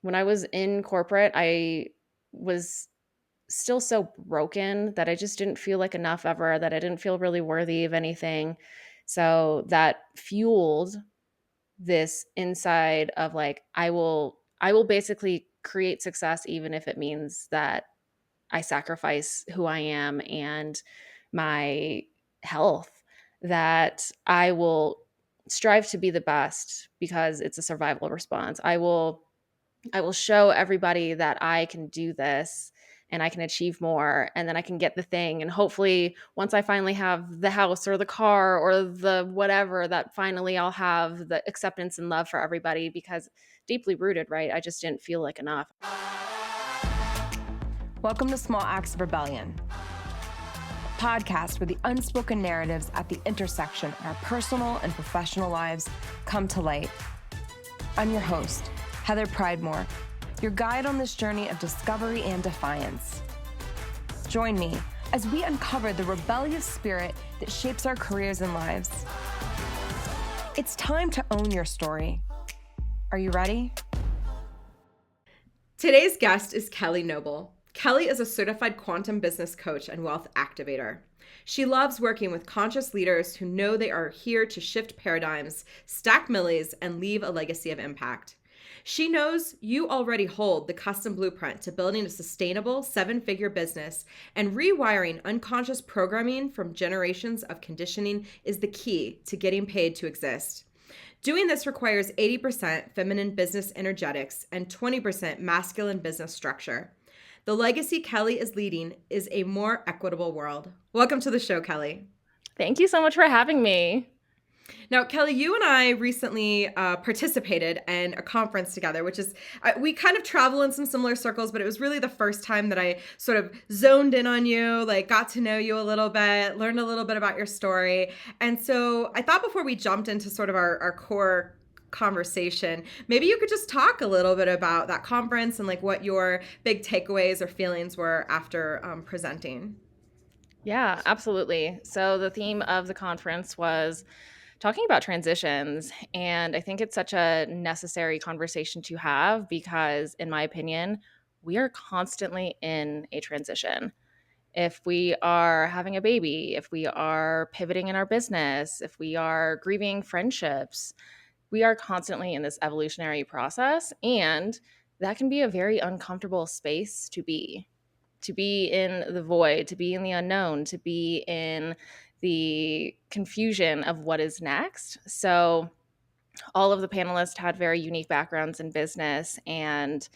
When I was in corporate, I was still so broken that I just didn't feel like enough ever, that I didn't feel really worthy of anything. So that fueled this inside of like I will basically create success even if it means that I sacrifice who I am and my health, that I will strive to be the best because it's a survival response. I will show everybody that I can do this and I can achieve more and then I can get the thing, and hopefully once I finally have the house or the car or the whatever, that finally I'll have the acceptance and love for everybody because deeply rooted, right? I just didn't feel like enough. Welcome to Small Acts of Rebellion, a podcast where the unspoken narratives at the intersection of our personal and professional lives come to light. I'm your host, Heather Pridemore, your guide on this journey of discovery and defiance. Join me as we uncover the rebellious spirit that shapes our careers and lives. It's time to own your story. Are you ready? Today's guest is Kelly Noble. Kelly is a certified quantum business coach and wealth activator. She loves working with conscious leaders who know they are here to shift paradigms, stack millies, and leave a legacy of impact. She knows you already hold the custom blueprint to building a sustainable seven-figure business, and rewiring unconscious programming from generations of conditioning is the key to getting paid to exist. Doing this requires 80% feminine business energetics and 20% masculine business structure. The legacy Kelly is leading is a more equitable world. Welcome to the show, Kelly. Thank you so much for having me. Now, Kelly, you and I recently participated in a conference together, which is, we kind of travel in some similar circles, but it was really the first time that I sort of zoned in on you, like got to know you a little bit, learned a little bit about your story. And so I thought before we jumped into sort of our core conversation, maybe you could just talk a little bit about that conference and like what your big takeaways or feelings were after presenting. Yeah, absolutely. So the theme of the conference was talking about transitions. And I think it's such a necessary conversation to have because, in my opinion, we are constantly in a transition. If we are having a baby, if we are pivoting in our business, if we are grieving friendships, we are constantly in this evolutionary process. And that can be a very uncomfortable space to be in the void, to be in the unknown, to be in the confusion of what is next. So, all of the panelists had very unique backgrounds in business, and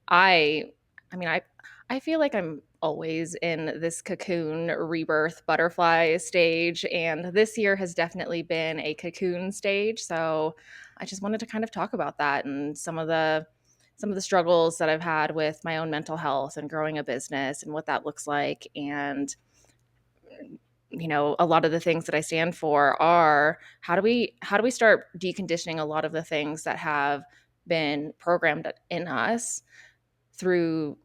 I I mean, I feel like I'm always in this cocoon rebirth butterfly stage, and this year has definitely been a cocoon stage. So, I just wanted to kind of talk about that and some of the struggles that I've had with my own mental health and growing a business and what that looks like. And a lot of the things that I stand for are how do we start deconditioning a lot of the things that have been programmed in us through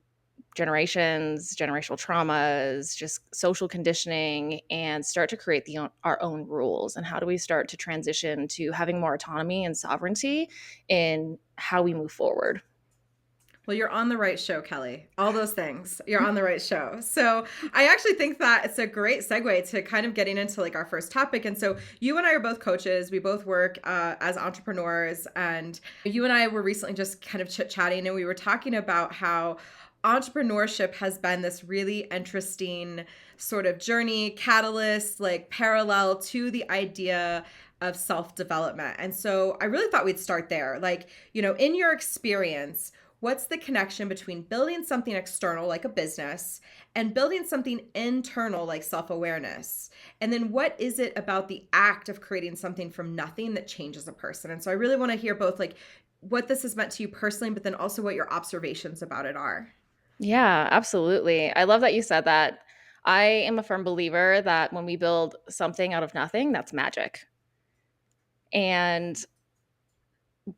generations, generational traumas, just social conditioning, and start to create our own rules. And how do we start to transition to having more autonomy and sovereignty in how we move forward? Well, you're on the right show, Kelly. All those things. You're on the right show. So I actually think that it's a great segue to kind of getting into like our first topic. And so you and I are both coaches. We both work as entrepreneurs. And you and I were recently just kind of chit-chatting, and we were talking about how entrepreneurship has been this really interesting sort of journey, catalyst, like parallel to the idea of self-development. And so I really thought we'd start there. Like, in your experience, what's the connection between building something external like a business and building something internal like self-awareness? And then what is it about the act of creating something from nothing that changes a person? And so I really want to hear both like what this has meant to you personally, but then also what your observations about it are. Yeah, absolutely. I love that you said that. I am a firm believer that when we build something out of nothing, that's magic. And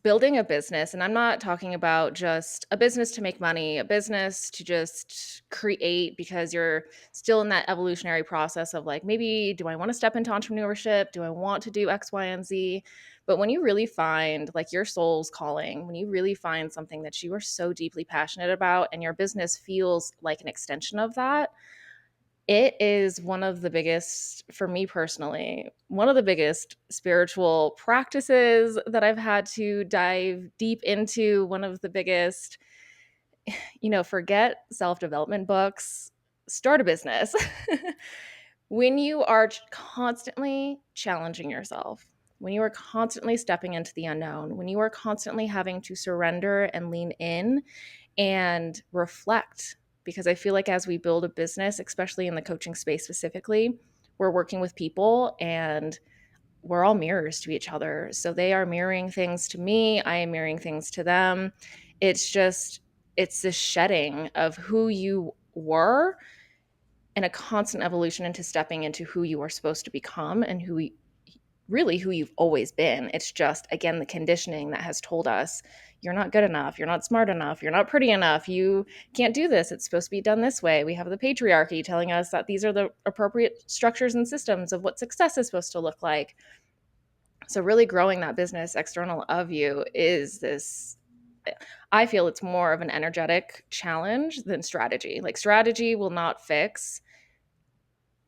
building a business, and I'm not talking about just a business to make money, a business to just create because you're still in that evolutionary process of like, maybe do I want to step into entrepreneurship? Do I want to do X, Y, and Z? But when you really find like your soul's calling, when you really find something that you are so deeply passionate about and your business feels like an extension of that, it is one of the biggest, for me personally, one of the biggest spiritual practices that I've had to dive deep into. One of the biggest, forget self development books, start a business. When you are constantly challenging yourself, when you are constantly stepping into the unknown, when you are constantly having to surrender and lean in and reflect, because I feel like as we build a business, especially in the coaching space specifically, we're working with people and we're all mirrors to each other. So they are mirroring things to me, I am mirroring things to them. It's just, it's this shedding of who you were and a constant evolution into stepping into who you are supposed to become and really who you've always been. It's just, again, the conditioning that has told us you're not good enough, you're not smart enough, you're not pretty enough, you can't do this, it's supposed to be done this way. We have the patriarchy telling us that these are the appropriate structures and systems of what success is supposed to look like. So, really growing that business external of you is this. I feel it's more of an energetic challenge than strategy. Like, strategy will not fix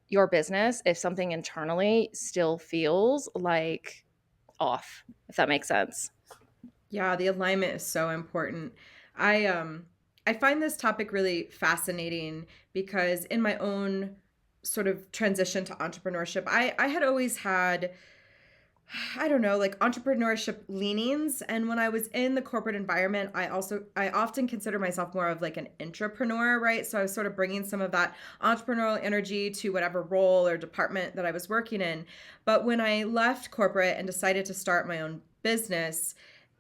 your business if something internally still feels like off, if that makes sense. Yeah, the alignment is so important. I find this topic really fascinating because in my own sort of transition to entrepreneurship, I had always had, I don't know, like entrepreneurship leanings. And when I was in the corporate environment, I often consider myself more of like an entrepreneur, right? So I was sort of bringing some of that entrepreneurial energy to whatever role or department that I was working in. But when I left corporate and decided to start my own business,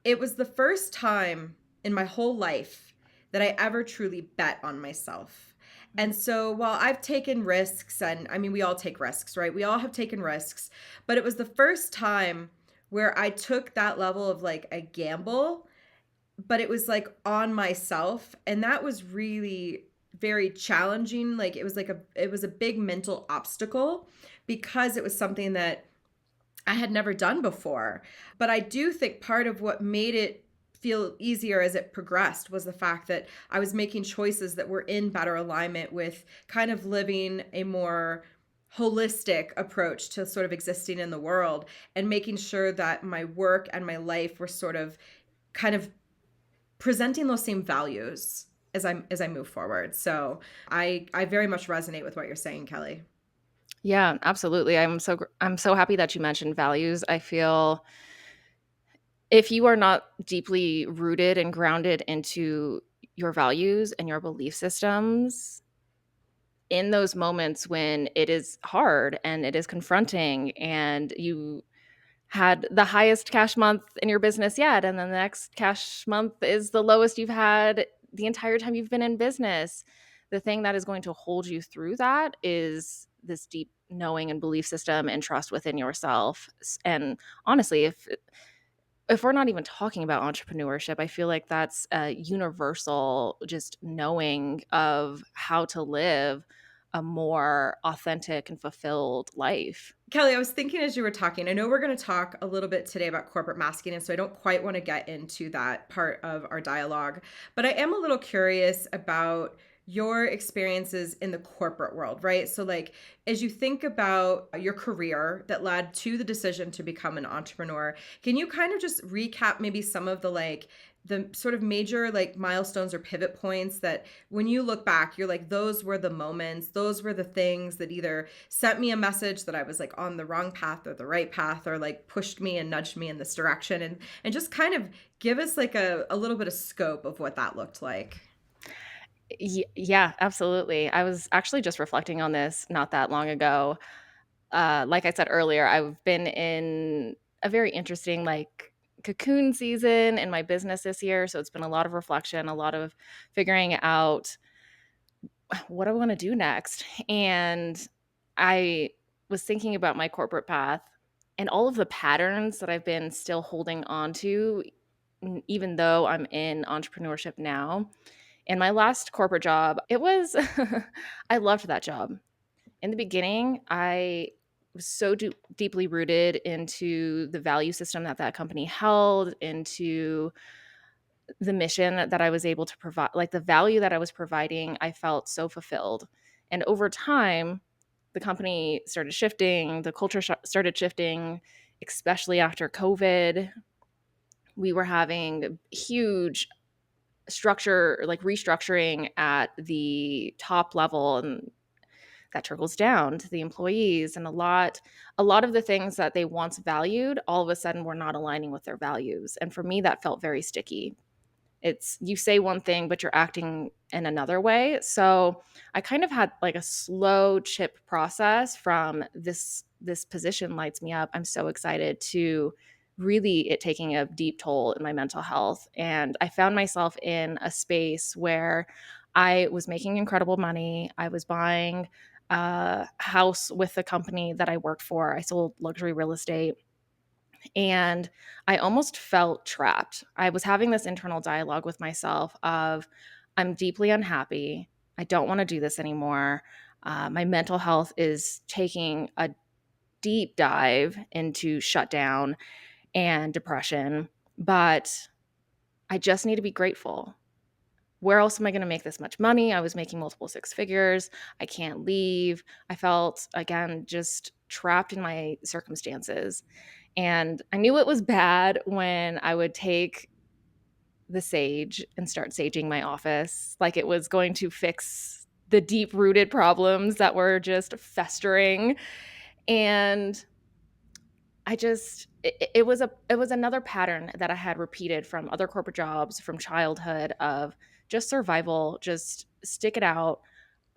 it was the first time in my whole life that I ever truly bet on myself. And so while I've taken risks, and I mean, we all take risks, right? We all have taken risks, but it was the first time where I took that level of like a gamble, but it was like on myself. And that was really very challenging. Like it was a big mental obstacle because it was something that I had never done before. But I do think part of what made it feel easier as it progressed was the fact that I was making choices that were in better alignment with kind of living a more holistic approach to sort of existing in the world and making sure that my work and my life were sort of kind of presenting those same values as I move forward. So I very much resonate with what you're saying, Kelly. Yeah, absolutely. I'm so happy that you mentioned values. I feel if you are not deeply rooted and grounded into your values and your belief systems, in those moments when it is hard and it is confronting and you had the highest cash month in your business yet, and then the next cash month is the lowest you've had the entire time you've been in business. The thing that is going to hold you through that is this deep knowing and belief system and trust within yourself. And honestly, if we're not even talking about entrepreneurship, I feel like that's a universal just knowing of how to live a more authentic and fulfilled life. Kelly, I was thinking as you were talking, I know we're going to talk a little bit today about corporate masking, and so I don't quite want to get into that part of our dialogue, but I am a little curious about your experiences in the corporate world, right? So, like, as you think about your career that led to the decision to become an entrepreneur, can you kind of just recap maybe some of the sort of major like milestones or pivot points that when you look back, you're like, those were the moments, those were the things that either sent me a message that I was like on the wrong path or the right path, or like pushed me and nudged me in this direction, and just kind of give us like a little bit of scope of what that looked like. Yeah, absolutely. I was actually just reflecting on this not that long ago. Like I said earlier, I've been in a very interesting, like, cocoon season in my business this year. So it's been a lot of reflection, a lot of figuring out what I want to do next. And I was thinking about my corporate path and all of the patterns that I've been still holding on to even though I'm in entrepreneurship now. In my last corporate job, it was I loved that job. In the beginning, I was so deeply rooted into the value system that that company held, into the mission that I was able to provide, like the value that I was providing. I felt so fulfilled. And over time, the company started shifting, the culture started shifting, especially after COVID. We were having huge like restructuring at the top level, and that trickles down to the employees, and a lot of the things that they once valued all of a sudden were not aligning with their values. And for me, that felt very sticky. It's you say one thing, but you're acting in another way. So I kind of had like a slow chip process from this position lights me up. I'm so excited to really it taking a deep toll in my mental health. And I found myself in a space where I was making incredible money. I was buying a house with the company that I worked for. I sold luxury real estate, and I almost felt trapped. I was having this internal dialogue with myself of, I'm deeply unhappy. I don't want to do this anymore. My mental health is taking a deep dive into shutdown and depression, but I just need to be grateful. Where else am I going to make this much money? I was making multiple six figures. I can't leave. I felt, again, just trapped in my circumstances. And I knew it was bad when I would take the sage and start saging my office, like it was going to fix the deep rooted problems that were just festering. And it was another pattern that I had repeated from other corporate jobs, from childhood, of just survival, just stick it out.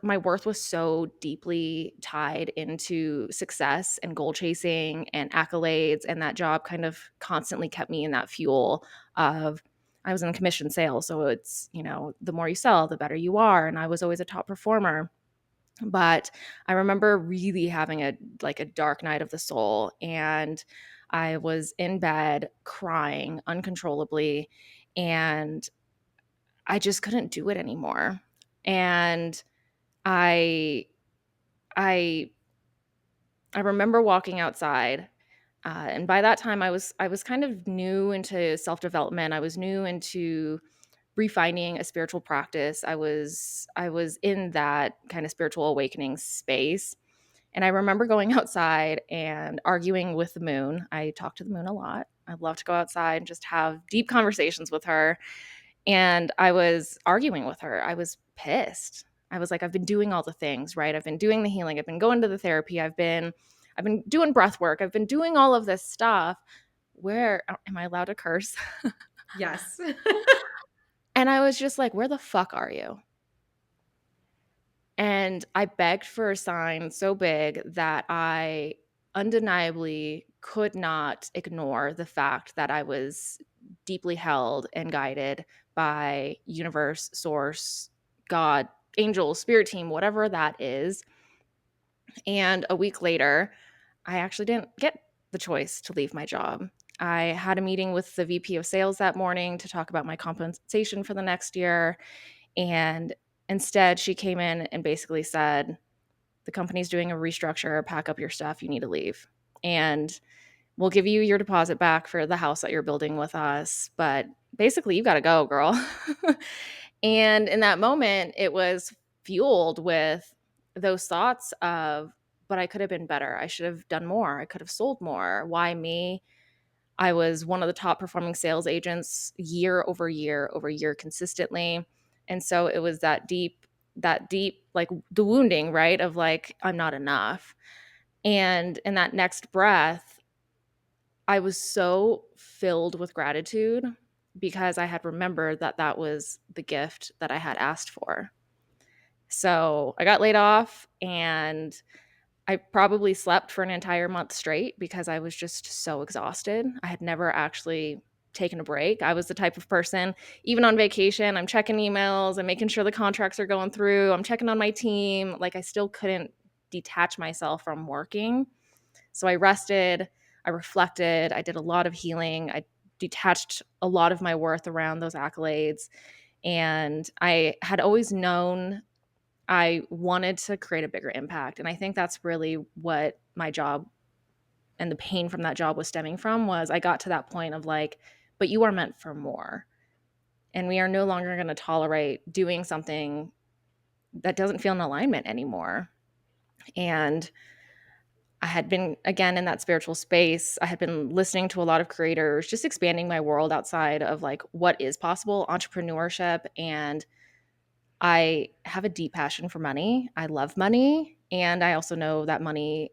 My worth was so deeply tied into success and goal chasing and accolades, and that job kind of constantly kept me in that fuel of, I was in commission sales, so it's, the more you sell, the better you are, and I was always a top performer. But I remember really having a dark night of the soul, and I was in bed crying uncontrollably, and I just couldn't do it anymore. And I I I remember walking outside, and by that time I was kind of new into self development. I was new into refining a spiritual practice. I was in that kind of spiritual awakening space, and I remember going outside and arguing with the moon. I talk to the moon a lot. I love to go outside and just have deep conversations with her. And I was arguing with her. I was pissed. I was like, I've been doing all the things, right? I've been doing the healing. I've been going to the therapy. I've been doing breath work. I've been doing all of this stuff. Where am I allowed to curse? Yes. And I was just like, where the fuck are you? And I begged for a sign so big that I undeniably could not ignore the fact that I was deeply held and guided by universe, source, God, angel, spirit team, whatever that is. And a week later, I actually didn't get the choice to leave my job. I had a meeting with the VP of sales that morning to talk about my compensation for the next year. And instead, she came in and basically said, the company's doing a restructure, pack up your stuff, you need to leave. And we'll give you your deposit back for the house that you're building with us. But basically, you got to go, girl. And in that moment, it was fueled with those thoughts of, but I could have been better. I should have done more. I could have sold more. Why me? I was one of the top performing sales agents year over year consistently. And so it was that deep, like the wounding, right? Of like, I'm not enough. And in that next breath, I was so filled with gratitude because I had remembered that that was the gift that I had asked for. So I got laid off, and I probably slept for an entire month straight because I was just so exhausted. I had never actually taken a break. I was the type of person, even on vacation, I'm checking emails, I'm making sure the contracts are going through, I'm checking on my team. Like I still couldn't detach myself from working. So I rested, I reflected, I did a lot of healing. I detached a lot of my worth around those accolades. And I had always known I wanted to create a bigger impact. And I think that's really what my job and the pain from that job was stemming from, was I got to that point of like, but you are meant for more. And we are no longer going to tolerate doing something that doesn't feel in alignment anymore. And I had been, again, in that spiritual space. I had been listening to a lot of creators, just expanding my world outside of like what is possible, entrepreneurship. And I have a deep passion for money. I love money. And I also know that money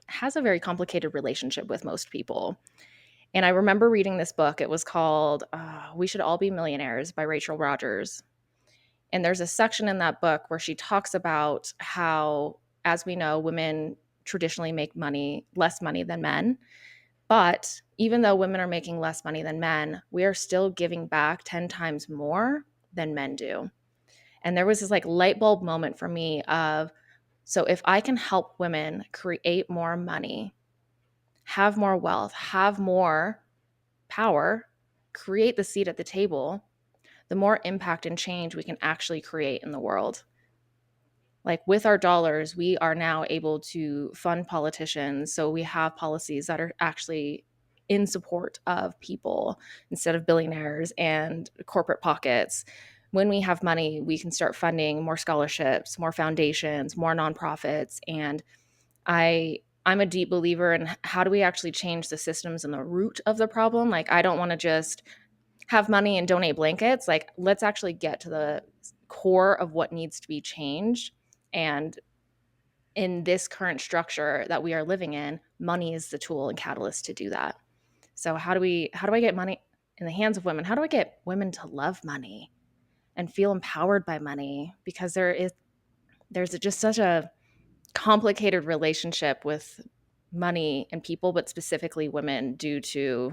has a very complicated relationship with most people. And I remember reading this book. It was called We Should All Be Millionaires by Rachel Rogers. And there's a section in that book where she talks about how, as we know, women traditionally make less money than men. But even though women are making less money than men, we are still giving back 10 times more than men do. And there was this like light bulb moment for me of, so if I can help women create more money, have more wealth, have more power, create the seat at the table, the more impact and change we can actually create in the world. Like with our dollars, we are now able to fund politicians. So we have policies that are actually in support of people instead of billionaires and corporate pockets. When we have money, we can start funding more scholarships, more foundations, more nonprofits. And I'm a deep believer in how do we actually change the systems and the root of the problem. Like I don't want to just have money and donate blankets. Like let's actually get to the core of what needs to be changed. And in this current structure that we are living in, money is the tool and catalyst to do that. So how do I get money in the hands of women? How do I get women to love money and feel empowered by money? Because there's just such a complicated relationship with money and people, but specifically women, due to,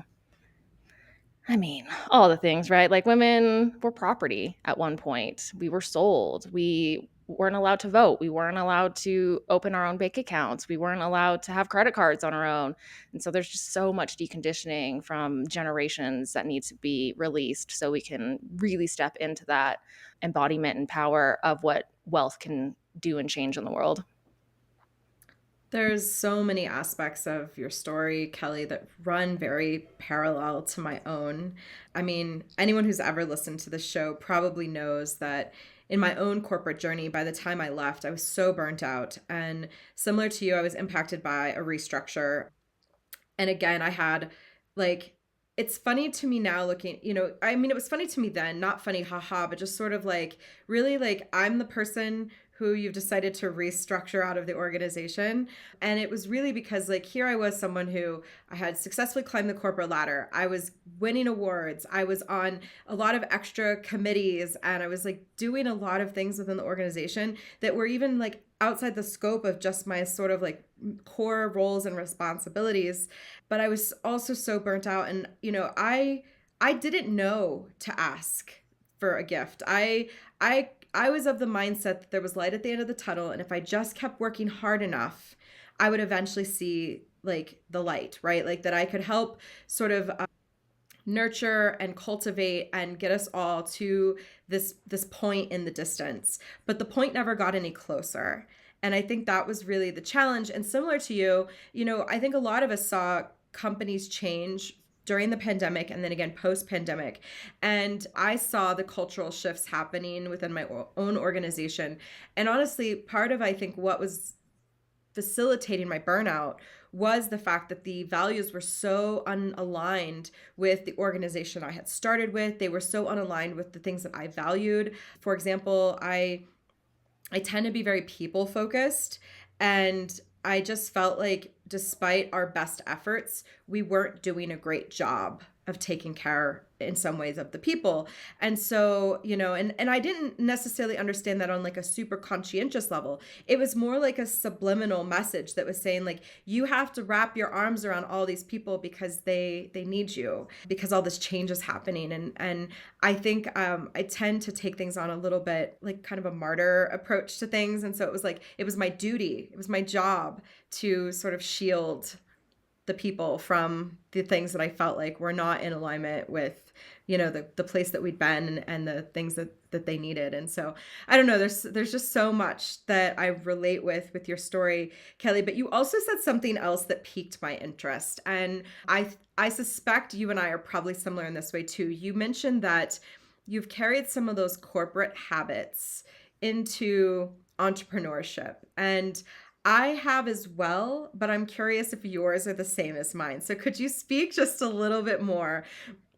I mean, all the things, right? Like women were property at one point. We were sold. We weren't allowed to vote. We weren't allowed to open our own bank accounts. We weren't allowed to have credit cards on our own. And so there's just so much deconditioning from generations that needs to be released so we can really step into that embodiment and power of what wealth can do and change in the world. There's so many aspects of your story, Kelly, that run very parallel to my own. I mean, anyone who's ever listened to the show probably knows that in my own corporate journey, by the time I left, I was so burnt out. And similar to you, I was impacted by a restructure. And again, I had like, it's funny to me now looking, I mean, it was funny to me then, not funny, haha, but just sort of like, really like, I'm the person who you've decided to restructure out of the organization. And it was really because like here I was someone who I had successfully climbed the corporate ladder. I was winning awards. I was on a lot of extra committees and I was like doing a lot of things within the organization that were even like outside the scope of just my sort of like core roles and responsibilities. But I was also so burnt out and I didn't know to ask for a gift. I was of the mindset that there was light at the end of the tunnel, and if I just kept working hard enough, I would eventually see like the light, right? Like that I could help sort of nurture and cultivate and get us all to this point in the distance. But the point never got any closer. And I think that was really the challenge. And similar to you, I think a lot of us saw companies change during the pandemic and then again post-pandemic. And I saw the cultural shifts happening within my own organization. And honestly, part of I think what was facilitating my burnout was the fact that the values were so unaligned with the organization I had started with. They were so unaligned with the things that I valued. For example, I tend to be very people focused, and I just felt like despite our best efforts, we weren't doing a great job of taking care in some ways of the people. And so, and I didn't necessarily understand that on like a super conscientious level. It was more like a subliminal message that was saying like, you have to wrap your arms around all these people because they need you, because all this change is happening. And I think I tend to take things on a little bit like kind of a martyr approach to things. And so it was like, it was my duty, it was my job to sort of shield the people from the things that I felt like were not in alignment with, you know, the place that we'd been and the things that they needed. And so I don't know, there's just so much that I relate with your story, Kelly. But you also said something else that piqued my interest. And I suspect you and I are probably similar in this way too. You mentioned that you've carried some of those corporate habits into entrepreneurship. And I have as well, but I'm curious if yours are the same as mine. So could you speak just a little bit more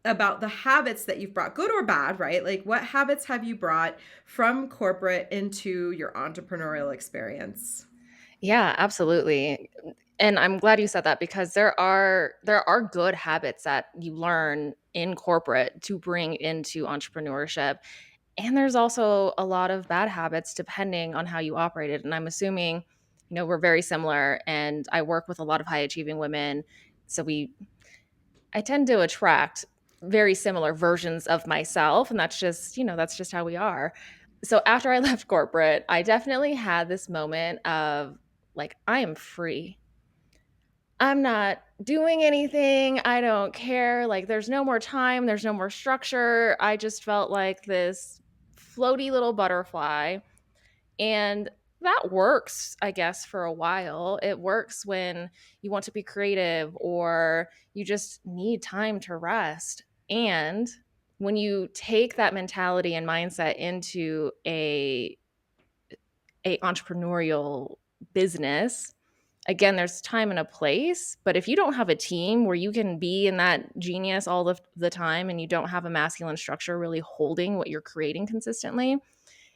about the habits that you've brought, good or bad, right? Like what habits have you brought from corporate into your entrepreneurial experience? Yeah, absolutely. And I'm glad you said that because there are good habits that you learn in corporate to bring into entrepreneurship. And there's also a lot of bad habits depending on how you operated. And I'm assuming, we're very similar and I work with a lot of high achieving women. So I tend to attract very similar versions of myself. And that's just how we are. So after I left corporate, I definitely had this moment of like, I am free. I'm not doing anything. I don't care. Like, there's no more time, there's no more structure. I just felt like this floaty little butterfly. And that works, I guess, for a while. It works when you want to be creative or you just need time to rest. And when you take that mentality and mindset into a entrepreneurial business, again, there's time and a place, but if you don't have a team where you can be in that genius all the time and you don't have a masculine structure really holding what you're creating consistently,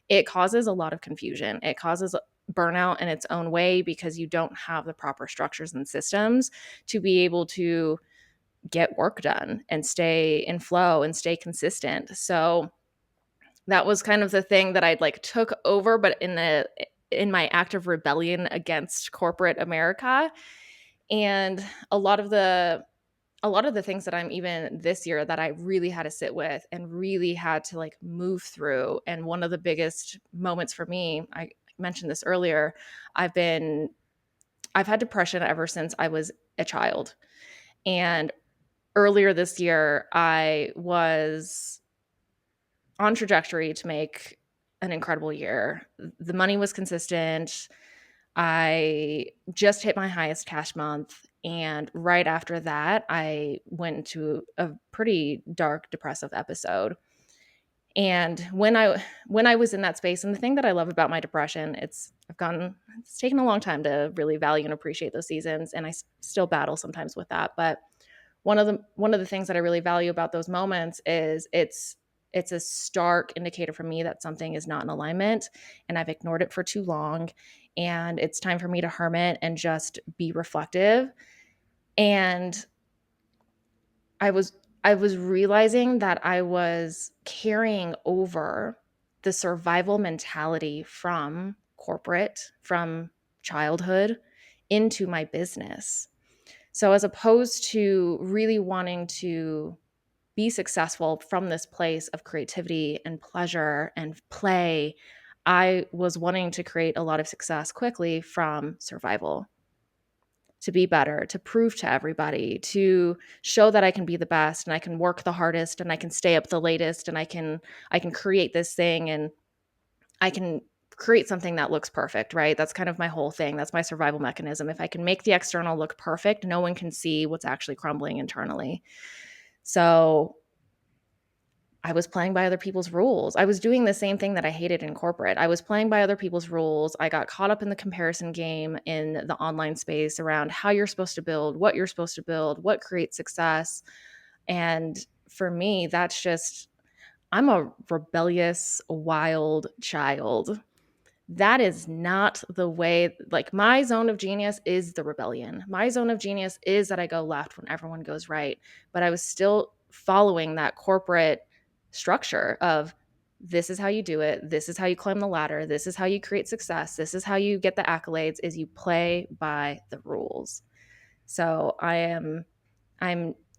it causes a lot of confusion. It causes burnout in its own way because you don't have the proper structures and systems to be able to get work done and stay in flow and stay consistent. So that was kind of the thing that I'd like took over, but in my act of rebellion against corporate America. And a lot of the a lot of the things that I'm even this year that I really had to sit with and really had to like move through. And one of the biggest moments for me, I mentioned this earlier, I've been I've had depression ever since I was a child. And earlier this year, I was on trajectory to make an incredible year. The money was consistent. I just hit my highest cash month. And right after that, I went into a pretty dark, depressive episode. And when I was in that space, and the thing that I love about my depression, it's taken a long time to really value and appreciate those seasons, and still battle sometimes with that. But one of the things that I really value about those moments is it's a stark indicator for me that something is not in alignment and I've ignored it for too long, and it's time for me to hermit and just be reflective. And I was I was realizing that I was carrying over the survival mentality from corporate, from childhood into my business. So as opposed to really wanting to be successful from this place of creativity and pleasure and play, I was wanting to create a lot of success quickly from survival, to be better, to prove to everybody, to show that I can be the best and I can work the hardest and I can stay up the latest and I can create this thing and I can create something that looks perfect, right? That's kind of my whole thing. That's my survival mechanism. If I can make the external look perfect, no one can see what's actually crumbling internally. So I was playing by other people's rules. I was doing the same thing that I hated in corporate. I was playing by other people's rules. I got caught up in the comparison game in the online space around how you're supposed to build, what you're supposed to build, what creates success. And for me, I'm a rebellious, wild child. That is not the way. Like, my zone of genius is the rebellion. My zone of genius is that I go left when everyone goes right. But I was still following that corporate structure of, this is how you do it. This is how you climb the ladder. This is how you create success. This is how you get the accolades, is you play by the rules. So I'm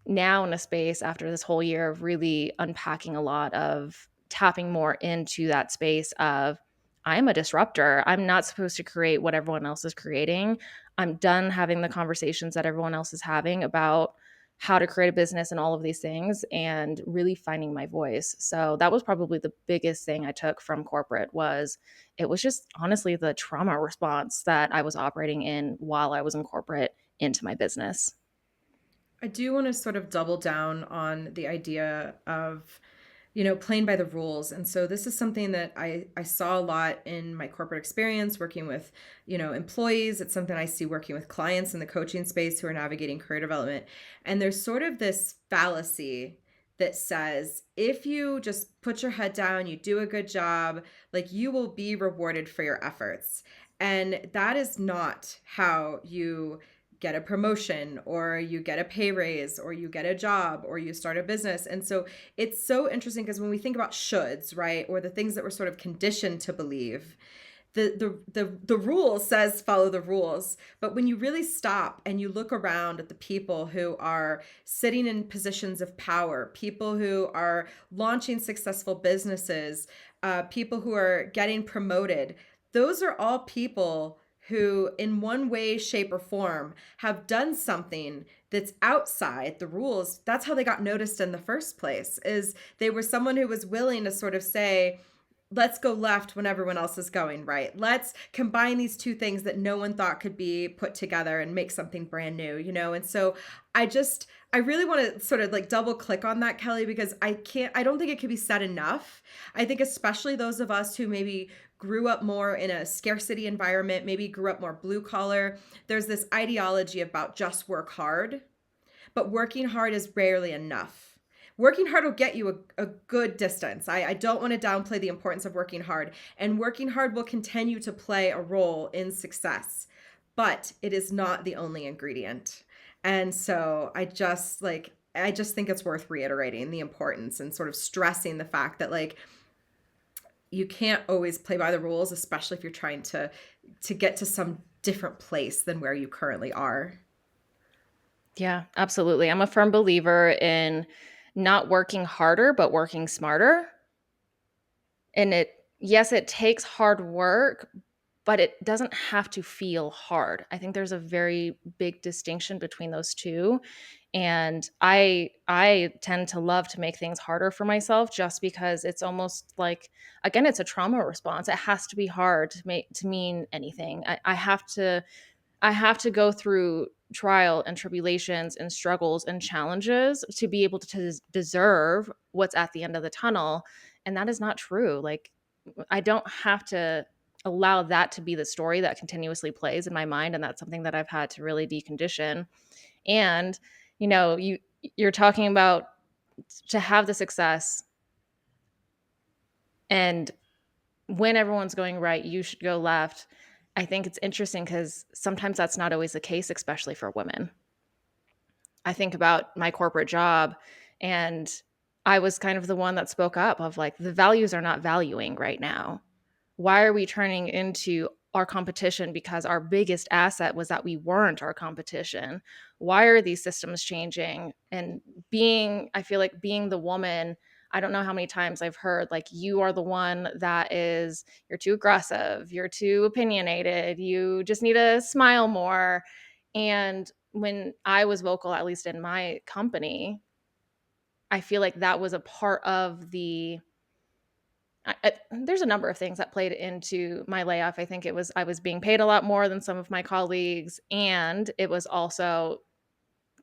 now in a space after this whole year of really unpacking a lot, of tapping more into that space of, I'm a disruptor. I'm not supposed to create what everyone else is creating. I'm done having the conversations that everyone else is having about how to create a business and all of these things, and really finding my voice. So that was probably the biggest thing I took from corporate. Was it was just honestly the trauma response that I was operating in while I was in corporate into my business. I do want to sort of double down on the idea of, playing by the rules. And so this is something that I saw a lot in my corporate experience working with, employees. It's something I see working with clients in the coaching space who are navigating career development. And there's sort of this fallacy that says, if you just put your head down, you do a good job, like you will be rewarded for your efforts. And that is not how you get a promotion or you get a pay raise or you get a job or you start a business. And so it's so interesting because when we think about shoulds, right, or the things that we're sort of conditioned to believe, the rule says follow the rules. But when you really stop and you look around at the people who are sitting in positions of power, people who are launching successful businesses, people who are getting promoted, those are all people who in one way, shape, or form have done something that's outside the rules. That's how they got noticed in the first place, is they were someone who was willing to sort of say, let's go left when everyone else is going right. Let's combine these two things that no one thought could be put together and make something brand new, And so I really want to sort of like double click on that, Kelly, because I don't think it could be said enough. I think especially those of us who maybe grew up more in a scarcity environment, maybe grew up more blue collar, there's this ideology about just work hard, but working hard is rarely enough. Working hard will get you a good distance. I don't want to downplay the importance of working hard, and working hard will continue to play a role in success, but it is not the only ingredient. And so I just think it's worth reiterating the importance and sort of stressing the fact that like you can't always play by the rules, especially if you're trying to get to some different place than where you currently are. Yeah, absolutely. I'm a firm believer in not working harder, but working smarter. And yes, it takes hard work, but it doesn't have to feel hard. I think there's a very big distinction between those two. And I tend to love to make things harder for myself just because it's almost like, again, it's a trauma response. It has to be hard to mean anything. I have to go through trial and tribulations and struggles and challenges to be able to deserve what's at the end of the tunnel. And that is not true. Like, I don't have to allow that to be the story that continuously plays in my mind. And that's something that I've had to really decondition. And, you're talking about to have the success, and when everyone's going right, you should go left. I think it's interesting because sometimes that's not always the case, especially for women. I think about my corporate job, and I was kind of the one that spoke up of like, the values are not valuing right now. Why are we turning into our competition because our biggest asset was that we weren't our competition? Why are these systems changing? And I feel like being the woman, I don't know how many times I've heard like, you are the one you're too aggressive, you're too opinionated, you just need to smile more. And when I was vocal, at least in my company, I feel like that was a part of there's a number of things that played into my layoff. I think I was being paid a lot more than some of my colleagues, and it was also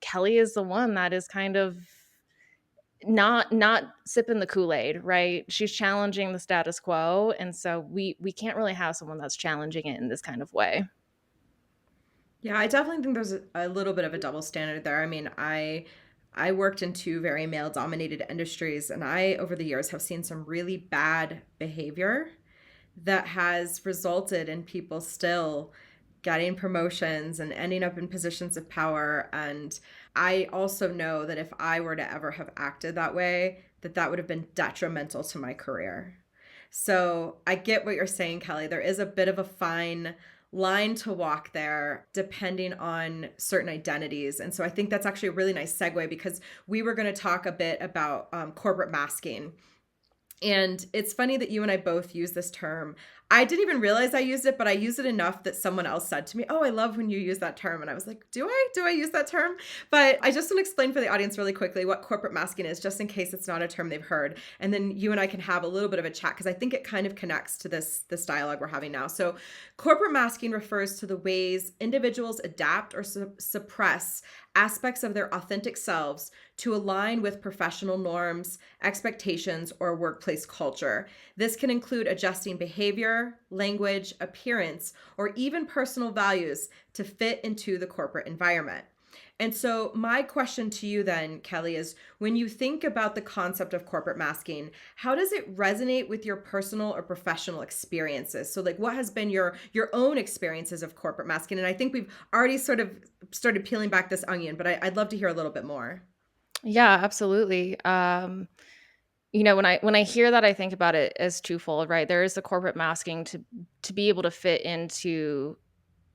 Kelly is the one that is kind of not sipping the Kool-Aid, right? She's challenging the status quo, and so we can't really have someone that's challenging it in this kind of way. Yeah, I definitely think there's a little bit of a double standard there. I mean, I worked in two very male dominated industries, and I over the years have seen some really bad behavior that has resulted in people still getting promotions and ending up in positions of power. And I also know that if I were to ever have acted that way, that would have been detrimental to my career. So I get what you're saying, Kelly. There is a bit of a fine line to walk there depending on certain identities. And so I think that's actually a really nice segue because we were going to talk a bit about corporate masking. And it's funny that you and I both use this term. I didn't even realize I used it, but I used it enough that someone else said to me, "Oh, I love when you use that term." And I was like, "Do I? Do I use that term?" But I just want to explain for the audience really quickly what corporate masking is, just in case it's not a term they've heard. And then you and I can have a little bit of a chat because I think it kind of connects to this dialogue we're having now. So, corporate masking refers to the ways individuals adapt or suppress aspects of their authentic selves to align with professional norms, expectations, or workplace culture. This can include adjusting behavior, language, appearance, or even personal values to fit into the corporate environment. And so, my question to you then, Kelly, is when you think about the concept of corporate masking, how does it resonate with your personal or professional experiences? So, like, what has been your own experiences of corporate masking? And I think we've already sort of started peeling back this onion, but I'd love to hear a little bit more. Yeah, absolutely. When I hear that, I think about it as twofold, right? There is the corporate masking to be able to fit into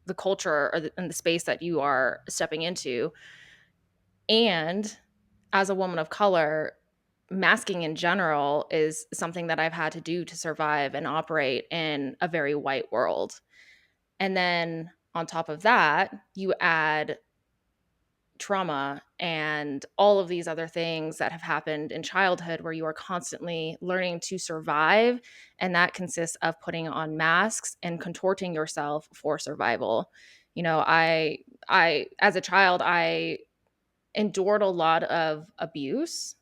the culture or and the space that you are stepping into. And as a woman of color, masking in general is something that I've had to do to survive and operate in a very white world. And then on top of that, you add trauma and all of these other things that have happened in childhood where you are constantly learning to survive, and that consists of putting on masks and contorting yourself for survival. I as a child, I endured a lot of abuse,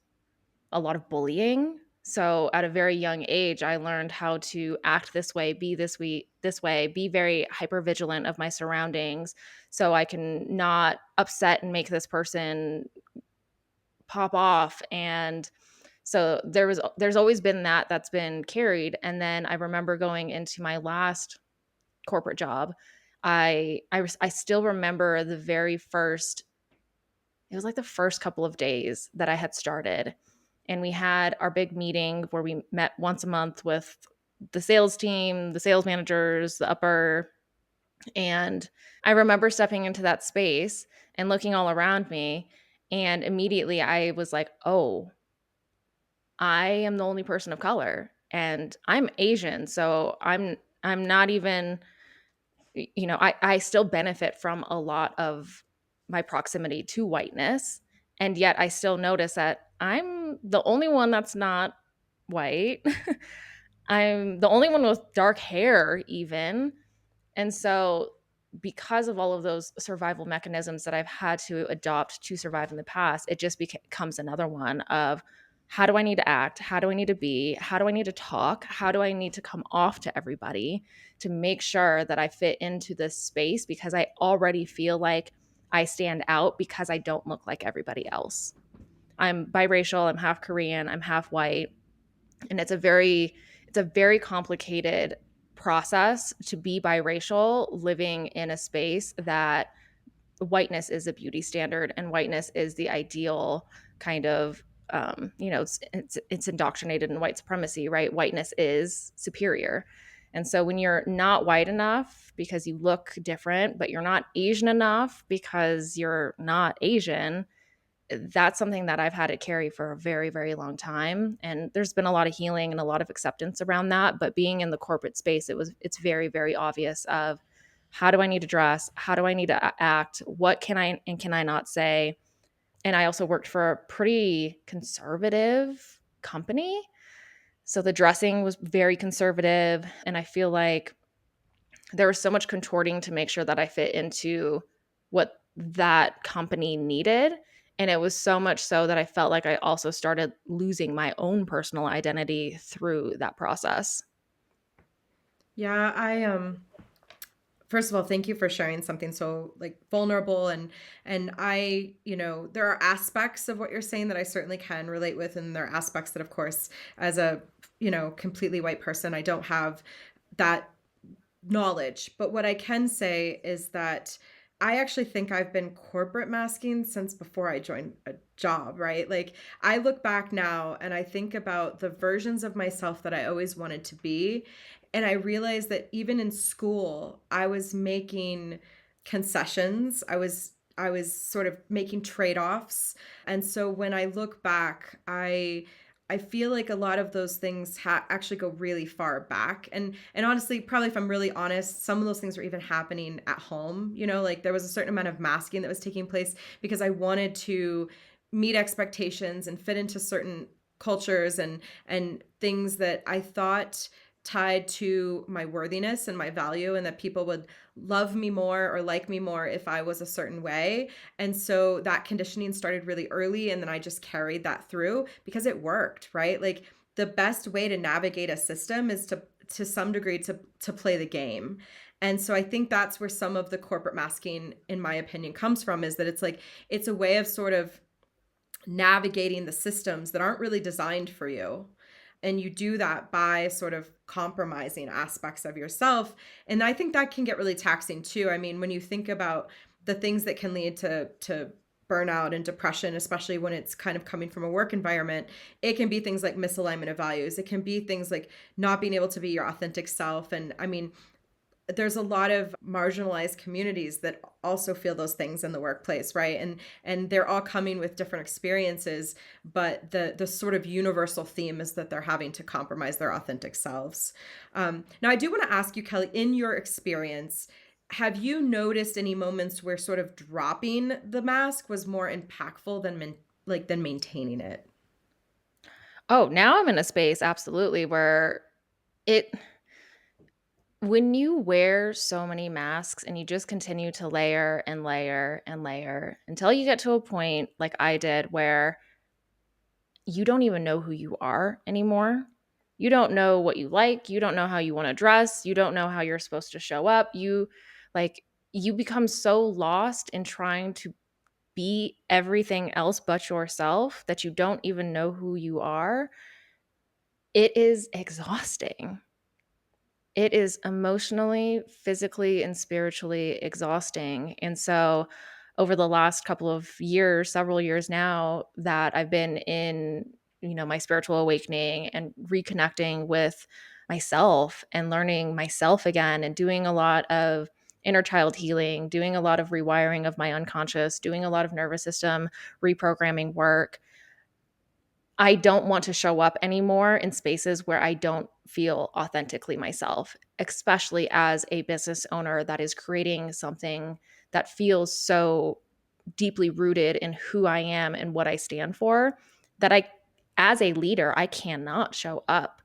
a lot of bullying. So at a very young age, I learned how to act this way, be this way, be very hyper vigilant of my surroundings, so I can not upset and make this person pop off. And so there's always been that's been carried. And then I remember going into my last corporate job. I still remember the very first. It was like the first couple of days that I had started, and we had our big meeting where we met once a month with the sales team, the sales managers, the upper. And I remember stepping into that space and looking all around me, and immediately I was like, "Oh, I am the only person of color, and I'm Asian, so I'm not even, I still benefit from a lot of my proximity to whiteness, and yet I still notice that I'm the only one that's not white. I'm the only one with dark hair even." And so, because of all of those survival mechanisms that I've had to adopt to survive in the past, it just becomes another one of, how do I need to act? How do I need to be? How do I need to talk? How do I need to come off to everybody to make sure that I fit into this space, because I already feel like I stand out because I don't look like everybody else. I'm biracial, I'm half Korean, I'm half white, and it's a very complicated process to be biracial, living in a space that whiteness is a beauty standard and whiteness is the ideal kind of, it's indoctrinated in white supremacy, right? Whiteness is superior. And so when you're not white enough because you look different, but you're not Asian enough because you're not Asian, that's something that I've had to carry for a very, very long time. And there's been a lot of healing and a lot of acceptance around that. But being in the corporate space, it's very, very obvious of, how do I need to dress? How do I need to act? What can I and can I not say? And I also worked for a pretty conservative company. So the dressing was very conservative. And I feel like there was so much contorting to make sure that I fit into what that company needed. And it was so much so that I felt like I also started losing my own personal identity through that process. Yeah, I first of all, thank you for sharing something so like vulnerable and I, there are aspects of what you're saying that I certainly can relate with, and there are aspects that of course as a, completely white person, I don't have that knowledge. But what I can say is that I actually think I've been corporate masking since before I joined a job, right? Like I look back now and I think about the versions of myself that I always wanted to be. And I realized that even in school, I was making concessions. I was sort of making trade-offs. And so when I look back, I I feel like a lot of those things actually go really far back. And honestly, probably if I'm really honest, some of those things were even happening at home. Like there was a certain amount of masking that was taking place because I wanted to meet expectations and fit into certain cultures and things that I thought tied to my worthiness and my value, and that people would love me more or like me more if I was a certain way. And so that conditioning started really early, and then I just carried that through because it worked, right? Like the best way to navigate a system is to some degree to play the game. And so I think that's where some of the corporate masking, in my opinion, comes from, is that it's like it's a way of sort of navigating the systems that aren't really designed for you. And you do that by sort of compromising aspects of yourself. And I think that can get really taxing too. I mean, when you think about the things that can lead to burnout and depression, especially when it's kind of coming from a work environment, it can be things like misalignment of values. It can be things like not being able to be your authentic self. And I mean, there's a lot of marginalized communities that also feel those things in the workplace, right? And they're all coming with different experiences, but the sort of universal theme is that they're having to compromise their authentic selves. Now, I do want to ask you, Kelly, in your experience, have you noticed any moments where sort of dropping the mask was more impactful than maintaining it? Oh, now I'm in a space absolutely where it when you wear so many masks and you just continue to layer and layer and layer until you get to a point like I did where you don't even know who you are anymore. You don't know what you like, you don't know how you want to dress, you don't know how you're supposed to show up. Like you become so lost in trying to be everything else but yourself that you don't even know who you are. It is exhausting. It is emotionally, physically, and spiritually exhausting. And so, over the last couple of years, several years now, that I've been in, my spiritual awakening and reconnecting with myself and learning myself again and doing a lot of inner child healing, doing a lot of rewiring of my unconscious, doing a lot of nervous system reprogramming work. I don't want to show up anymore in spaces where I don't feel authentically myself, especially as a business owner that is creating something that feels so deeply rooted in who I am and what I stand for, that as a leader, I cannot show up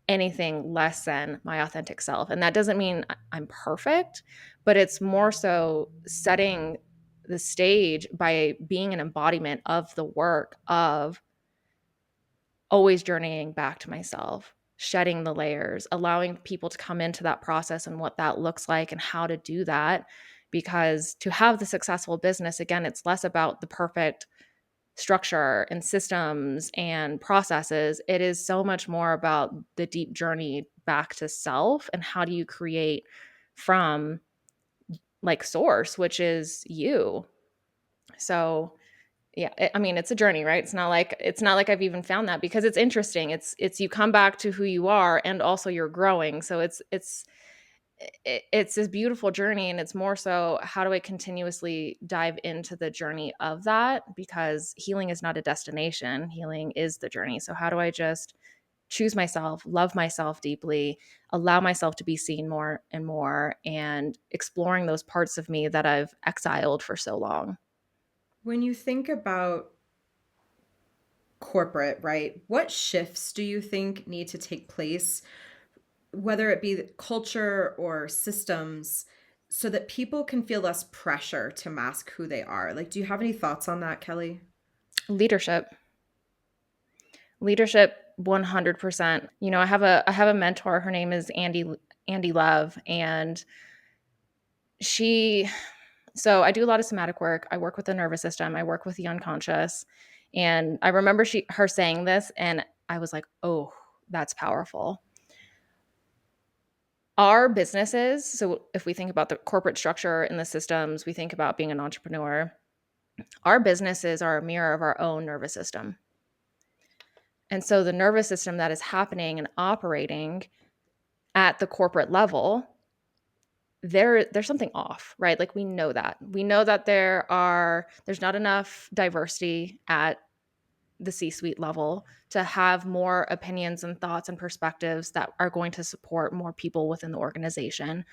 anything less than my authentic self. And that doesn't mean I'm perfect, but it's more so setting the stage by being an embodiment of the work of always journeying back to myself, shedding the layers, allowing people to come into that process and what that looks like and how to do that. Because to have the successful business, again, it's less about the perfect structure and systems and processes. It is so much more about the deep journey back to self and how do you create from like source, which is you. So yeah, I mean, it's a journey, right? It's not like I've even found that because it's interesting. It's you come back to who you are and also you're growing. So it's this beautiful journey, and it's more so how do I continuously dive into the journey of that, because healing is not a destination. Healing is the journey. So how do I just choose myself, love myself deeply, allow myself to be seen more and more, and exploring those parts of me that I've exiled for so long. When you think about corporate, right? What shifts do you think need to take place, whether it be culture or systems, so that people can feel less pressure to mask who they are? Like, do you have any thoughts on that, Kelly? Leadership. Leadership 100%. I have a mentor, her name is Andy Love, and she so I do a lot of somatic work. I work with the nervous system, I work with the unconscious, and I remember her saying this and I was like, "Oh, that's powerful." Our businesses, so if we think about the corporate structure and the systems, we think about being an entrepreneur, our businesses are a mirror of our own nervous system. And so the nervous system that is happening and operating at the corporate level, there's something off, right? Like we know that there's not enough diversity at the C-suite level to have more opinions and thoughts and perspectives that are going to support more people within the organization.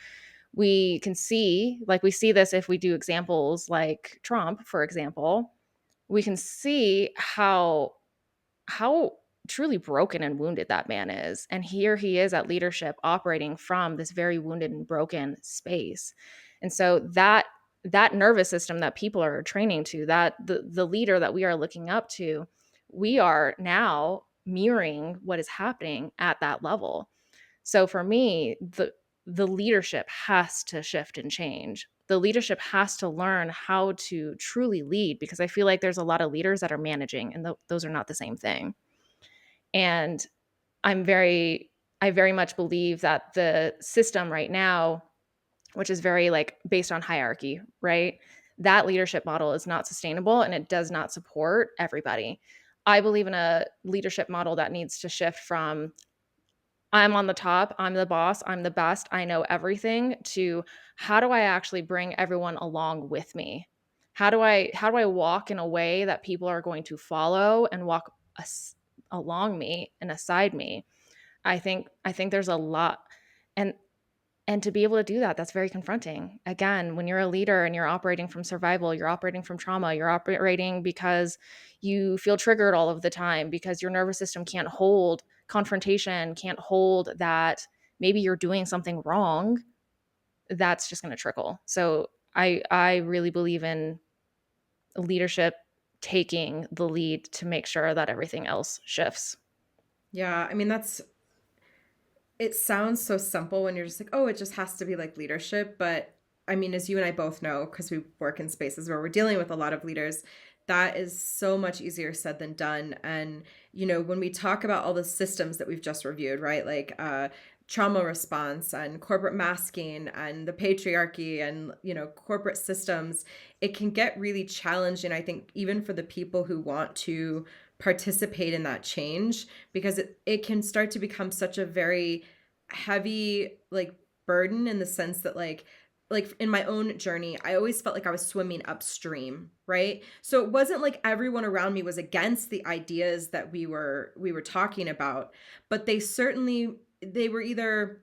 We can see, like we see this if we do examples like Trump, for example, we can see how truly broken and wounded that man is. And here he is at leadership operating from this very wounded and broken space. And so that nervous system that people are training to, that the leader that we are looking up to, we are now mirroring what is happening at that level. So for me, the leadership has to shift and change. The leadership has to learn how to truly lead, because I feel like there's a lot of leaders that are managing, and those are not the same thing. And I'm very I very much believe that the system right now, which is very like based on hierarchy, right? That leadership model is not sustainable and it does not support everybody. I believe in a leadership model that needs to shift from I'm on the top, I'm the boss, I'm the best, I know everything, to how do I actually bring everyone along with me? How do I walk in a way that people are going to follow and walk along me and aside me? I think there's a lot, and and to be able to do that, that's very confronting. Again, when you're a leader and you're operating from survival, you're operating from trauma, you're operating because you feel triggered all of the time, because your nervous system can't hold confrontation, can't hold that maybe you're doing something wrong, that's just going to trickle. So I really believe in leadership taking the lead to make sure that everything else shifts. Yeah, I mean, it sounds so simple when you're just like, oh, it just has to be like leadership. But I mean, as you and I both know, because we work in spaces where we're dealing with a lot of leaders, that is so much easier said than done. And, when we talk about all the systems that we've just reviewed, right? Like trauma response and corporate masking and the patriarchy and, corporate systems, it can get really challenging, I think, even for the people who want to participate in that change, because it can start to become such a very heavy like burden, in the sense that like in my own journey, I always felt like I was swimming upstream, right? So it wasn't like everyone around me was against the ideas that we were talking about, but they were either,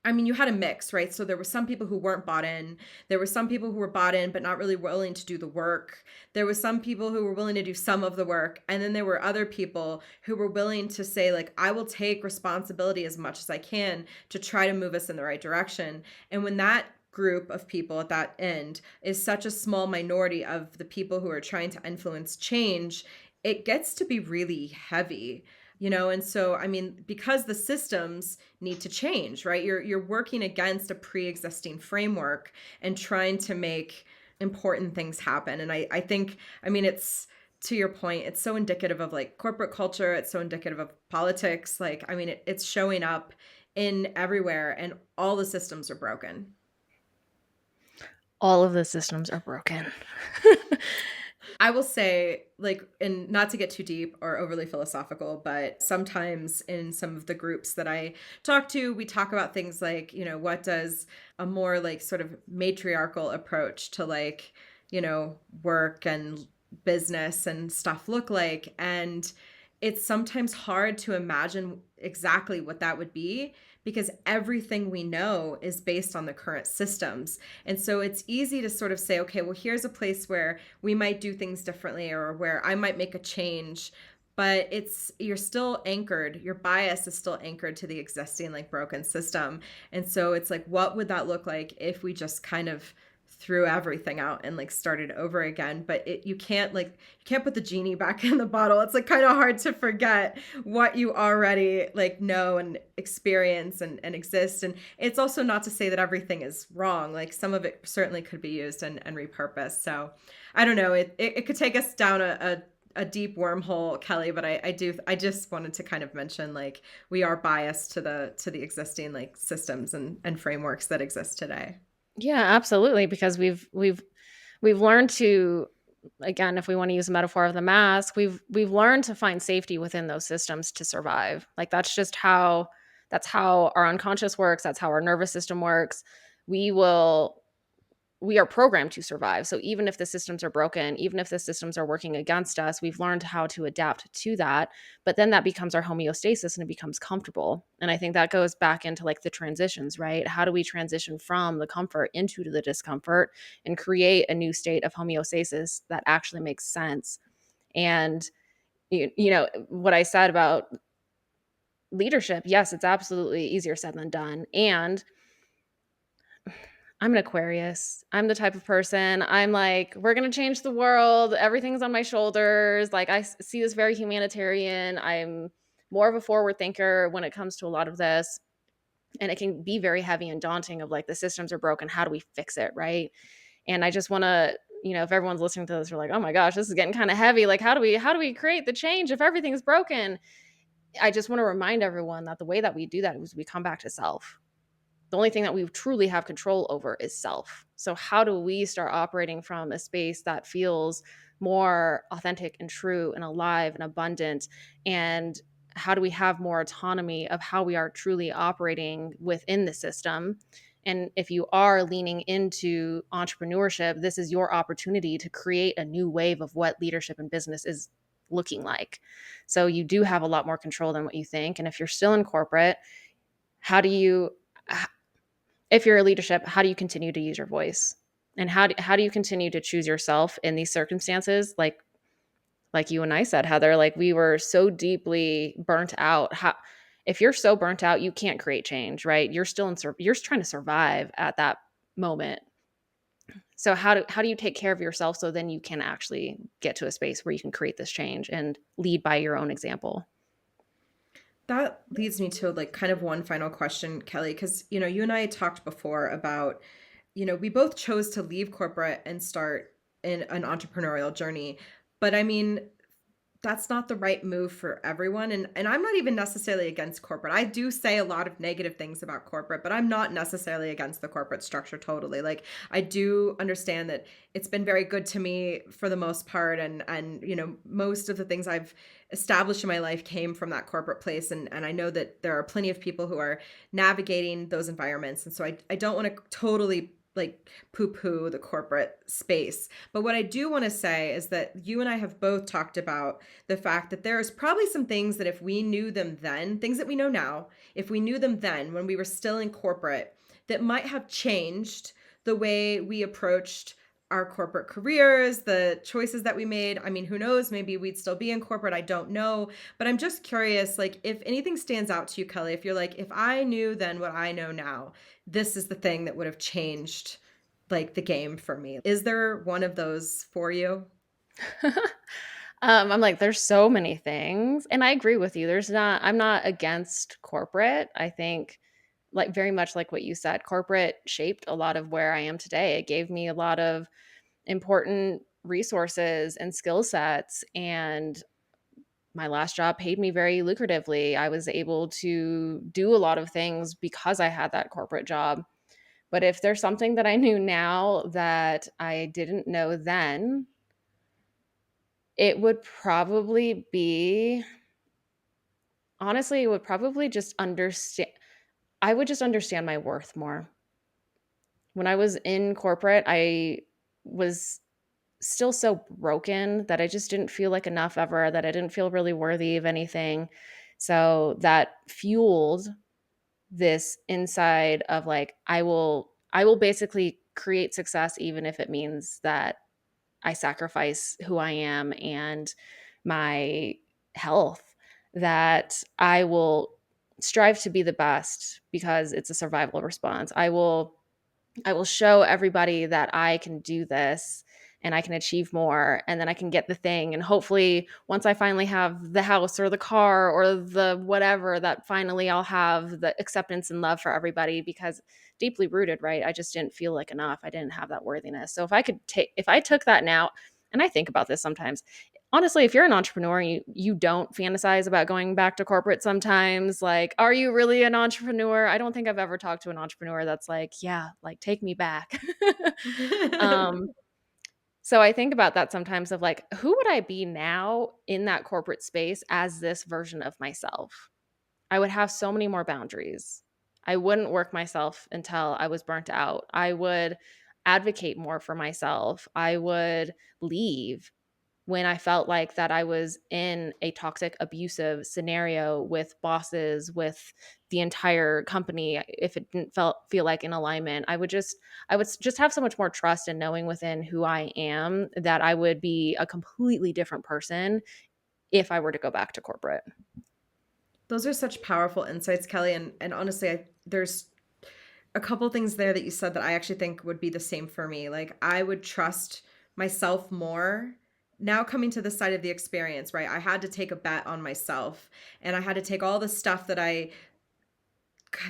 I mean, you had a mix, right? So there were some people who weren't bought in. There were some people who were bought in, but not really willing to do the work. There was some people who were willing to do some of the work. And then there were other people who were willing to say, like, I will take responsibility as much as I can to try to move us in the right direction. And when that group of people at that end is such a small minority of the people who are trying to influence change, it gets to be really heavy. And so, I mean, because the systems need to change, right? You're working against a pre-existing framework and trying to make important things happen. And I think, I mean, it's, to your point, it's so indicative of like corporate culture. It's so indicative of politics. Like, I mean, it's showing up in everywhere, and all the systems are broken. All of the systems are broken. I will say, like, and not to get too deep or overly philosophical, but sometimes in some of the groups that I talk to, we talk about things like, what does a more like sort of matriarchal approach to like, work and business and stuff look like? And it's sometimes hard to imagine exactly what that would be, because everything we know is based on the current systems. And so it's easy to sort of say, okay, well, here's a place where we might do things differently, or where I might make a change, but you're still anchored. Your bias is still anchored to the existing like broken system. And so it's like, what would that look like if we just kind of threw everything out and like started over again? But you can't put the genie back in the bottle. It's like kind of hard to forget what you already like know and experience and exist. And it's also not to say that everything is wrong. Like some of it certainly could be used and repurposed. So I don't know, it could take us down a deep wormhole, Kelly, but I just wanted to kind of mention, like, we are biased to the existing like systems and frameworks that exist today. Yeah, absolutely, because we've learned to, again, if we want to use a metaphor of the mask, we've learned to find safety within those systems to survive. Like that's how our unconscious works, that's how our nervous system works. We will we are programmed to survive. So even if the systems are broken, even if the systems are working against us, we've learned how to adapt to that. But then that becomes our homeostasis and it becomes comfortable. And I think that goes back into like the transitions, right? How do we transition from the comfort into the discomfort and create a new state of homeostasis that actually makes sense? And what I said about leadership, yes, it's absolutely easier said than done. And I'm an Aquarius. I'm the type of person, I'm like, we're going to change the world. Everything's on my shoulders. Like, see this very humanitarian. I'm more of a forward thinker when it comes to a lot of this. And it can be very heavy and daunting of like, the systems are broken. How do we fix it? Right. And I just want to, if everyone's listening to this, we're like, oh my gosh, this is getting kind of heavy. Like, how do we create the change if everything's broken? I just want to remind everyone that the way that we do that is we come back to self. The only thing that we truly have control over is self. So, how do we start operating from a space that feels more authentic and true and alive and abundant? And how do we have more autonomy of how we are truly operating within the system? And if you are leaning into entrepreneurship, this is your opportunity to create a new wave of what leadership and business is looking like. So, you do have a lot more control than what you think. And if you're still in corporate, how do you if you're a leadership, how do you continue to use your voice? And how do you continue to choose yourself in these circumstances? Like you and I said, Heather, like we were so deeply burnt out. If you're so burnt out, you can't create change, right? You're still you're trying to survive at that moment. So how do you take care of yourself so then you can actually get to a space where you can create this change and lead by your own example? That leads me to like kind of one final question, Kelly, because you and I talked before about, we both chose to leave corporate and start in an entrepreneurial journey. But I mean, that's not the right move for everyone. And I'm not even necessarily against corporate. I do say a lot of negative things about corporate, but I'm not necessarily against the corporate structure totally. Like I do understand that it's been very good to me for the most part. And most of the things I've established in my life came from that corporate place. And I know that there are plenty of people who are navigating those environments. And so I don't want to totally like poo poo the corporate space. But what I do want to say is that you and I have both talked about the fact that there's probably some things that if we knew them then, things that we know now, if we knew them then when we were still in corporate, that might have changed the way we approached our corporate careers, the choices that we made. I mean, who knows? Maybe we'd still be in corporate. I don't know. But I'm just curious, like, if anything stands out to you, Kelly, if you're like, if I knew then what I know now, this is the thing that would have changed like the game for me. Is there one of those for you? I'm like, there's so many things. And I agree with you. I'm not against corporate. I think, like, very much like what you said, corporate shaped a lot of where I am today. It gave me a lot of important resources and skill sets. And my last job paid me very lucratively. I was able to do a lot of things because I had that corporate job. But if there's something that I knew now that I didn't know then, it would probably be honestly, it would probably just understand I would just understand my worth more. When I was in corporate, I was still so broken that I just didn't feel like enough ever, that I didn't feel really worthy of anything. So that fueled this inside of like, I will basically create success even if it means that I sacrifice who I am and my health, that I will strive to be the best because it's a survival response. I will show everybody that I can do this and I can achieve more and then I can get the thing, and hopefully once I finally have the house or the car or the whatever, that finally I'll have the acceptance and love for everybody because deeply rooted, right? I just didn't feel like enough. I didn't have that worthiness. So if I took that now, and I think about this sometimes, honestly, if you're an entrepreneur and you don't fantasize about going back to corporate sometimes, like, are you really an entrepreneur? I don't think I've ever talked to an entrepreneur that's like, yeah, like take me back. um, so I think about that sometimes of like, who would I be now in that corporate space as this version of myself? I would have so many more boundaries. I wouldn't work myself until I was burnt out. advocate more for myself. I would leave when I felt like that I was in a toxic, abusive scenario with bosses, with the entire company. If it didn't feel like in alignment, I would just have so much more trust in knowing within who I am that I would be a completely different person if I were to go back to corporate. Those are such powerful insights, Kelly. And honestly, there's a couple things there that you said that I actually think would be the same for me. Like, I would trust myself more now coming to this side of the experience, right? I had to take a bet on myself, and I had to take all the stuff that I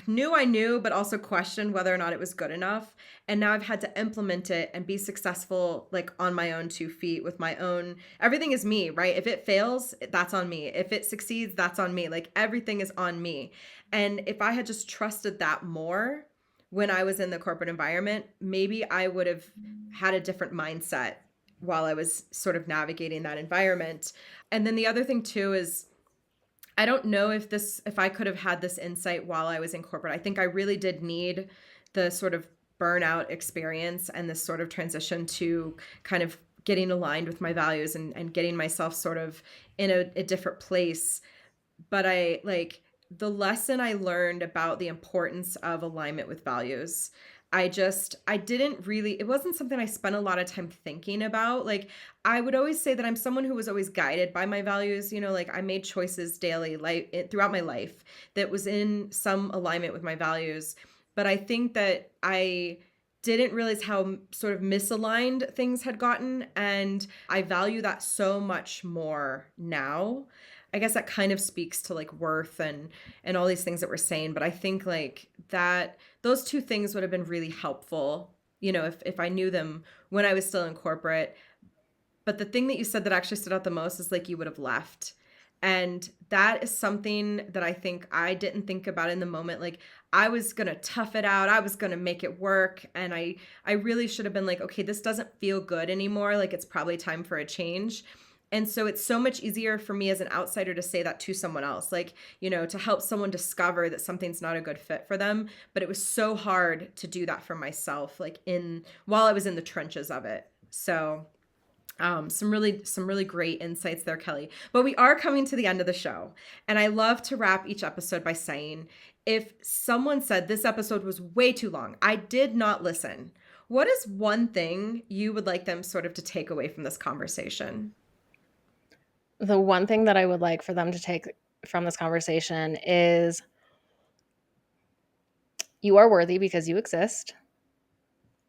knew, but also questioned whether or not it was good enough. And now I've had to implement it and be successful, like on my own 2 feet with my own, everything is me, right? If it fails, that's on me. If it succeeds, that's on me. Like, everything is on me. And if I had just trusted that more when I was in the corporate environment, maybe I would have had a different mindset while I was sort of navigating that environment. And then the other thing too is, I don't know if I could have had this insight while I was in corporate. I think I really did need the sort of burnout experience and this sort of transition to kind of getting aligned with my values and getting myself sort of in a different place. But the lesson I learned about the importance of alignment with values, it wasn't something I spent a lot of time thinking about. Like, I would always say that I'm someone who was always guided by my values. Like, I made choices daily, throughout my life that was in some alignment with my values. But I think that I didn't realize how sort of misaligned things had gotten. And I value that so much more now. I guess that kind of speaks to like worth and all these things that we're saying. But I think like that those two things would have been really helpful, if I knew them when I was still in corporate. But the thing that you said that actually stood out the most is like, you would have left. And that is something that I think I didn't think about in the moment. Like, I was going to tough it out. I was going to make it work. And I really should have been like, okay, this doesn't feel good anymore. Like, it's probably time for a change. And so it's so much easier for me as an outsider to say that to someone else, like, to help someone discover that something's not a good fit for them. But it was so hard to do that for myself, like while I was in the trenches of it. So some really great insights there, Kelly. But we are coming to the end of the show. And I love to wrap each episode by saying, if someone said this episode was way too long, I did not listen, what is one thing you would like them sort of to take away from this conversation? The one thing that I would like for them to take from this conversation is you are worthy because you exist.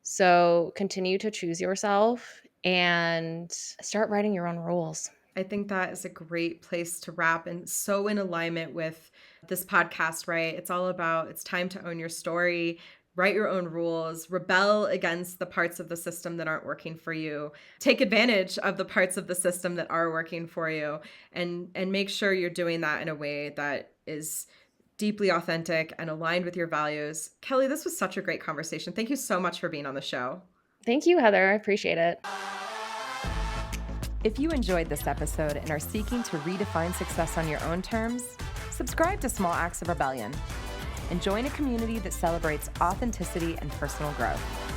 So continue to choose yourself and start writing your own rules. I think that is a great place to wrap, and so in alignment with this podcast, right? It's time to own your story, write your own rules, rebel against the parts of the system that aren't working for you, take advantage of the parts of the system that are working for you, and make sure you're doing that in a way that is deeply authentic and aligned with your values. Kelly, this was such a great conversation. Thank you so much for being on the show. Thank you, Heather. I appreciate it. If you enjoyed this episode and are seeking to redefine success on your own terms, subscribe to Small Acts of Rebellion and join a community that celebrates authenticity and personal growth.